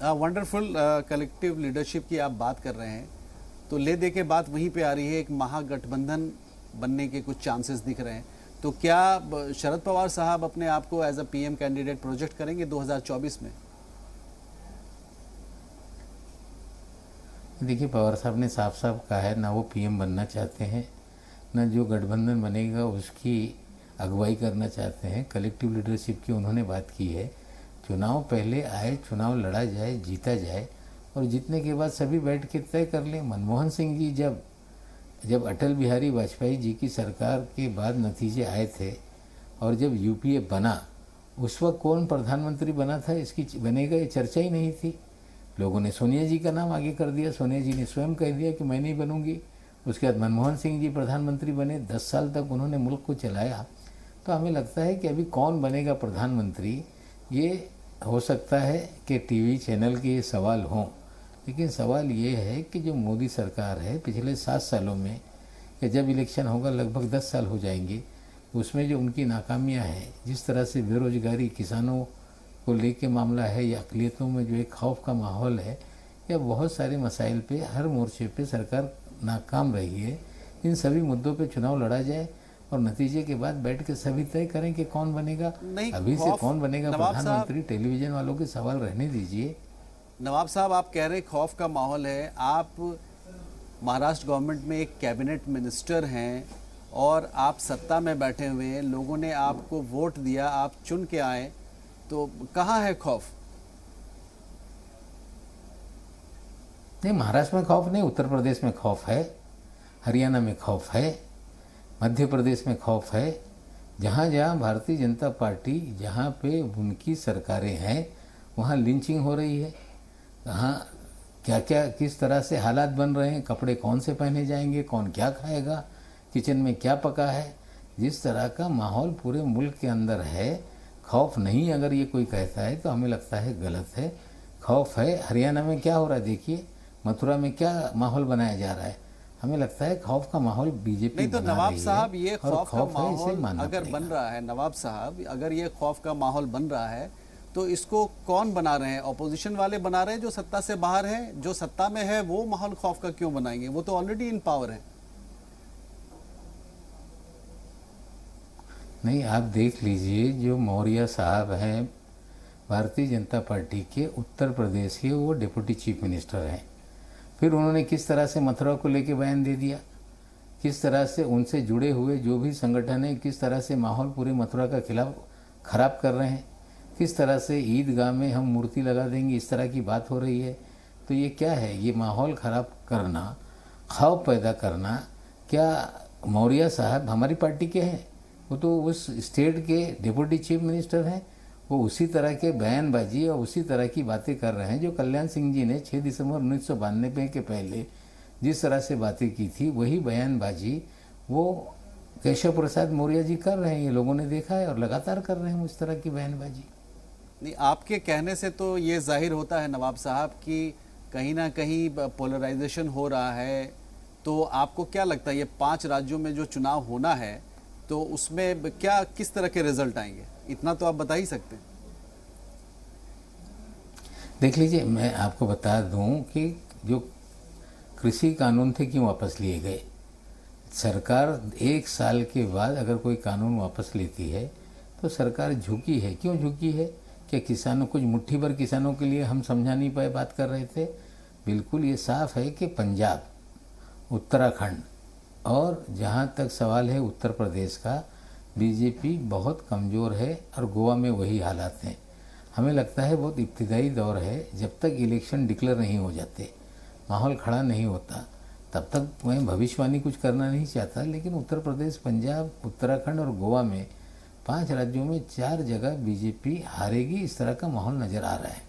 Wonderful collective leadership की आप बात कर रहे हैं, तो ले दे के बात वहीं पे आ रही है, एक महागठबंधन बनने के कुछ चांसेस दिख रहे हैं। तो क्या शरद पवार साहब अपने आप को as a PM candidate project करेंगे 2024 में? देखिए, पवार साहब ने साफ साफ कहा है, ना वो पीएम बनना चाहते हैं, ना जो गठबंधन बनेगा उसकी अगुवाई करना चाहते हैं। कलेक्टिव लीडरशिप की उन्होंने बात की है। चुनाव पहले आए, चुनाव लड़ा जाए, जीता जाए, और जीतने के बाद सभी बैठ के तय कर लें। मनमोहन सिंह जी जब अटल बिहारी वाजपेयी जी की सरकार के बाद नतीजे आए थे और जब यूपीए बना, उस वक्त कौन प्रधानमंत्री बना था इसकी बनेगा ये चर्चा ही नहीं थी। लोगों ने सोनिया जी का नाम आगे कर दिया, सोनिया जी ने स्वयं कह दिया कि मैं नहीं बनूंगी। उसके बाद मनमोहन सिंह जी प्रधानमंत्री बने, 10 साल तक उन्होंने मुल्क को चलाया। तो हमें लगता है कि अभी कौन बनेगा प्रधानमंत्री, ये हो सकता है कि टीवी चैनल के ये सवाल हों, लेकिन सवाल ये है कि जो मोदी सरकार है पिछले 7 सालों में, या जब इलेक्शन होगा लगभग 10 साल हो जाएंगे, उसमें जो उनकी नाकामियां हैं, जिस तरह से बेरोजगारी, किसानों को लेके मामला है, या अक़लियतों में जो एक खौफ का माहौल है, या बहुत सारे मसाइल पे हर मोर्चे पे सरकार नाकाम रही है। इन सभी मुद्दों पे चुनाव लड़ा जाए और नतीजे के बाद बैठ के सभी तय करें कि कौन बनेगा। अभी से कौन बनेगा प्रधानमंत्री, टेलीविजन वालों के सवाल रहने दीजिए। नवाब साहब, आप कह रहे हैं खौफ का माहौल है। आप महाराष्ट्र गवर्नमेंट में एक कैबिनेट मिनिस्टर हैं और आप सत्ता में बैठे हुए हैं, लोगों ने आपको वोट दिया, आप चुन के आए, तो कहाँ है खौफ? नहीं, महाराष्ट्र में खौफ नहीं, उत्तर प्रदेश में खौफ है, हरियाणा में खौफ है, मध्य प्रदेश में खौफ है। जहाँ जहाँ भारतीय जनता पार्टी, जहाँ पे उनकी सरकारें हैं, वहाँ लिंचिंग हो रही है। कहाँ क्या क्या किस तरह से हालात बन रहे हैं, कपड़े कौन से पहने जाएंगे, कौन क्या खाएगा, किचन में क्या पका है, जिस तरह का माहौल पूरे मुल्क के अंदर है। खौफ नहीं अगर ये कोई कहता है तो हमें लगता है गलत है। खौफ है। हरियाणा में क्या हो रहा है देखिए, मथुरा में क्या माहौल बनाया जा रहा है। हमें लगता है खौफ का माहौल बीजेपी नहीं तो नवाब साहब, ये खौफ का माहौल अगर बन रहा है, नवाब साहब अगर ये खौफ का माहौल बन रहा है तो इसको कौन बना रहे हैं? ऑपोजिशन वाले बना रहे हैं जो सत्ता से बाहर है। जो सत्ता में है वो माहौल खौफ का क्यों बनाएंगे? वो तो ऑलरेडी इन पावर है। नहीं, आप देख लीजिए, जो मौर्य साहब हैं भारतीय जनता पार्टी के उत्तर प्रदेश के, वो डिप्टी चीफ मिनिस्टर हैं। फिर उन्होंने किस तरह से मथुरा को लेके बयान दे दिया, किस तरह से उनसे जुड़े हुए जो भी संगठन है, किस तरह से माहौल पूरे मथुरा का खिलाफ खराब कर रहे हैं, किस तरह से ईदगाह में हम मूर्ति लगा देंगे, इस तरह की बात हो रही है। तो ये क्या है? ये माहौल ख़राब करना, खौफ पैदा करना। क्या मौर्य साहब हमारी पार्टी के हैं? वो तो उस स्टेट के डिप्टी चीफ मिनिस्टर हैं। वो उसी तरह के बयानबाजी और उसी तरह की बातें कर रहे हैं जो कल्याण सिंह जी ने 6 दिसंबर 1992 के पहले जिस तरह से बातें की थी, वही बयानबाजी वो केशव प्रसाद मौर्य जी कर रहे हैं। ये लोगों ने देखा है और लगातार कर रहे हैं उस तरह की बयानबाजी। नहीं, आपके कहने से तो ये जाहिर होता है नवाब साहब कि कहीं ना कहीं पोलराइजेशन हो रहा है। तो आपको क्या लगता है ये 5 राज्यों में जो चुनाव होना है तो उसमें क्या किस तरह के रिजल्ट आएंगे? इतना तो आप बता ही सकते हैं। देख लीजिए, मैं आपको बता दूं कि जो कृषि कानून थे क्यों वापस लिए गए। सरकार 1 साल के बाद अगर कोई कानून वापस लेती है तो सरकार झुकी है। क्यों झुकी है? क्या किसानों, कुछ मुट्ठी भर किसानों के लिए हम समझा नहीं पाए, बात कर रहे थे? बिल्कुल ये साफ है कि पंजाब, उत्तराखंड और जहाँ तक सवाल है उत्तर प्रदेश का, बीजेपी बहुत कमज़ोर है और गोवा में वही हालात हैं। हमें लगता है बहुत इब्तिदाई दौर है। जब तक इलेक्शन डिक्लेयर नहीं हो जाते, माहौल खड़ा नहीं होता, तब तक मैं भविष्यवाणी कुछ करना नहीं चाहता। लेकिन उत्तर प्रदेश, पंजाब, उत्तराखंड और गोवा में 5 राज्यों में 4 जगह बीजेपी हारेगी, इस तरह का माहौल नज़र आ रहा है।